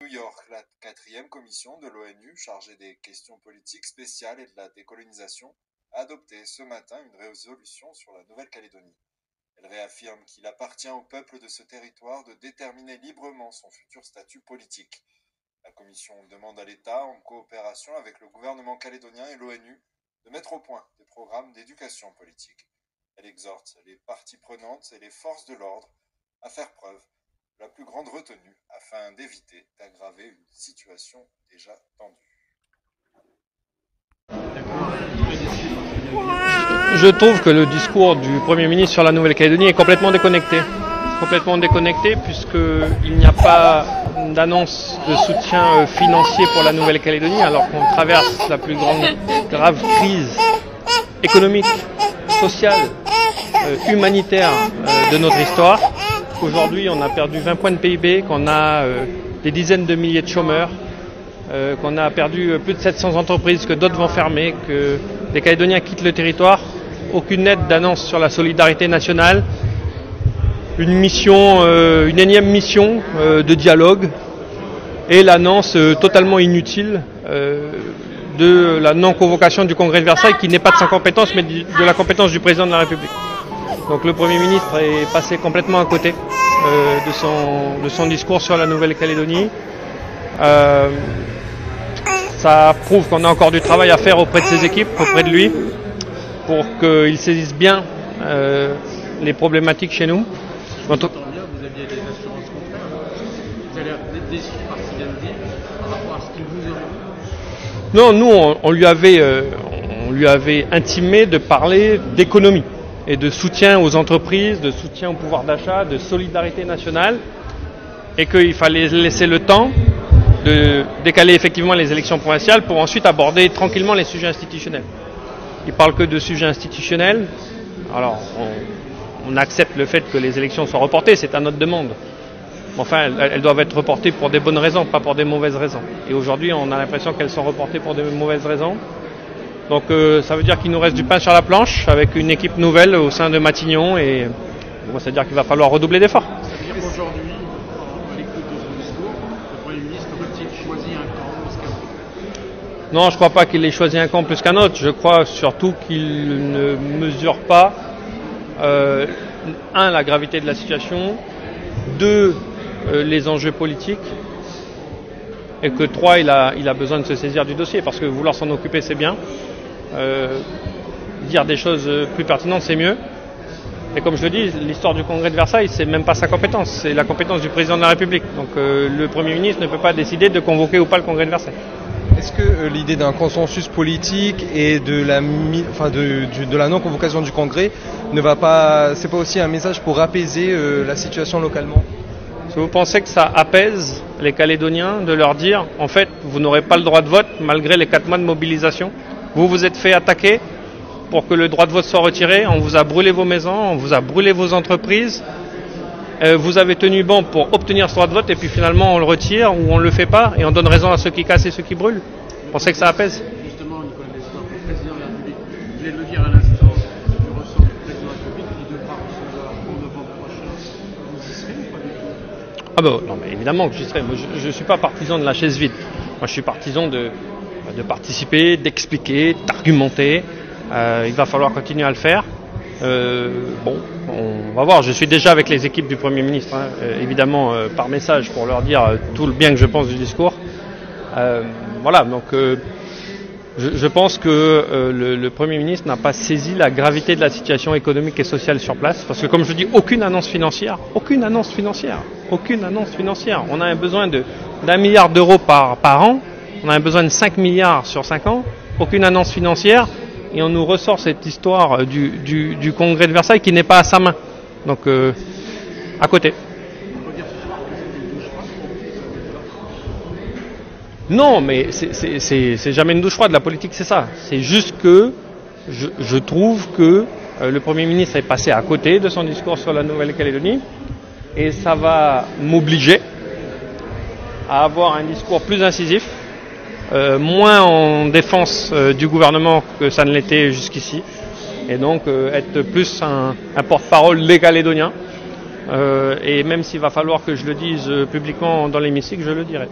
New York, la 4e commission de l'ONU chargée des questions politiques spéciales et de la décolonisation a adopté ce matin une résolution sur la Nouvelle-Calédonie. Elle réaffirme qu'il appartient au peuple de ce territoire de déterminer librement son futur statut politique. La commission demande à l'État, en coopération avec le gouvernement calédonien et l'ONU, de mettre au point des programmes d'éducation politique. Elle exhorte les parties prenantes et les forces de l'ordre à faire preuve de la plus grande retenue afin d'éviter d'aggraver une situation déjà tendue. Je trouve que le discours du Premier ministre sur la Nouvelle-Calédonie est complètement déconnecté. Complètement déconnecté puisqu'il n'y a pas d'annonce de soutien financier pour la Nouvelle-Calédonie alors qu'on traverse la plus grave crise économique, sociale, humanitaire de notre histoire. Aujourd'hui, on a perdu 20 points de PIB, qu'on a des dizaines de milliers de chômeurs, qu'on a perdu plus de 700 entreprises, que d'autres vont fermer, que les Calédoniens quittent le territoire. Aucune aide d'annonce sur la solidarité nationale. Une énième mission de dialogue et l'annonce totalement inutile de la non-convocation du Congrès de Versailles qui n'est pas de sa compétence mais de la compétence du président de la République. Donc le Premier ministre est passé complètement à côté de son discours sur la Nouvelle-Calédonie. Ça prouve qu'on a encore du travail à faire auprès de ses équipes, auprès de lui, pour qu'il saisisse bien les problématiques chez nous. Vous aviez des assurances contraires. Vous allez être déçu par ce qu'il vient de dire par rapport à ce qu'il vous a dit. Non, nous, on lui avait intimé de parler d'économie et de soutien aux entreprises, de soutien au pouvoir d'achat, de solidarité nationale, et qu'il fallait laisser le temps de décaler effectivement les élections provinciales pour ensuite aborder tranquillement les sujets institutionnels. Il ne parle que de sujets institutionnels. Alors, on accepte le fait que les élections soient reportées, c'est à notre demande. Enfin, elles doivent être reportées pour des bonnes raisons, pas pour des mauvaises raisons. Et aujourd'hui, on a l'impression qu'elles sont reportées pour des mauvaises raisons. Donc ça veut dire qu'il nous reste du pain sur la planche avec une équipe nouvelle au sein de Matignon et bon, ça veut dire qu'il va falloir redoubler d'efforts. Ça veut dire qu'aujourd'hui, à l'écoute de son discours, le Premier ministre aurait-il choisi un camp plus qu'un autre? Non, je ne crois pas qu'il ait choisi un camp plus qu'un autre. Je crois surtout qu'il ne mesure pas, la gravité de la situation, 2, les enjeux politiques, et que 3, il a besoin de se saisir du dossier, parce que vouloir s'en occuper, c'est bien. Dire des choses plus pertinentes, c'est mieux. Et comme je le dis, l'histoire du Congrès de Versailles, c'est même pas sa compétence, c'est la compétence du président de la République. Donc le Premier ministre ne peut pas décider de convoquer ou pas le Congrès de Versailles. Est-ce que l'idée d'un consensus politique et de la non-convocation du Congrès ne va pas, c'est pas aussi un message pour apaiser la situation localement? Si vous pensez que ça apaise les Calédoniens de leur dire, en fait, vous n'aurez pas le droit de vote malgré les 4 mois de mobilisation, vous vous êtes fait attaquer pour que le droit de vote soit retiré, on vous a brûlé vos maisons, on vous a brûlé vos entreprises, vous avez tenu bon pour obtenir ce droit de vote et puis finalement on le retire ou on ne le fait pas et on donne raison à ceux qui cassent et ceux qui brûlent. Vous pensez que ça apaise? Justement, Nicolas Destor, le président de la République, vous venez de le dire à l'instant, du ressort du président de la République, il devra recevoir en novembre prochain. Vous y serez ou pas du tout? Ah ben non, mais évidemment que j'y serai. Moi, je ne suis pas partisan de la chaise vide. Moi, je suis partisan de participer, d'expliquer, d'argumenter. Il va falloir continuer à le faire. Bon, on va voir. Je suis déjà avec les équipes du Premier ministre, évidemment par message pour leur dire tout le bien que je pense du discours. Voilà, donc je pense que le Premier ministre n'a pas saisi la gravité de la situation économique et sociale sur place, parce que comme je dis, aucune annonce financière. On a un besoin d'1 milliard d'euros par an, on a un besoin de 5 milliards sur 5 ans, aucune annonce financière, et on nous ressort cette histoire du Congrès de Versailles qui n'est pas à sa main. Donc, à côté. Non, mais c'est jamais une douche froide, la politique c'est ça. C'est juste que je trouve que le Premier ministre est passé à côté de son discours sur la Nouvelle-Calédonie et ça va m'obliger à avoir un discours plus incisif, moins en défense du gouvernement que ça ne l'était jusqu'ici, et donc être plus un porte-parole des Calédoniens Et même s'il va falloir que je le dise publiquement dans l'hémicycle, je le dirai.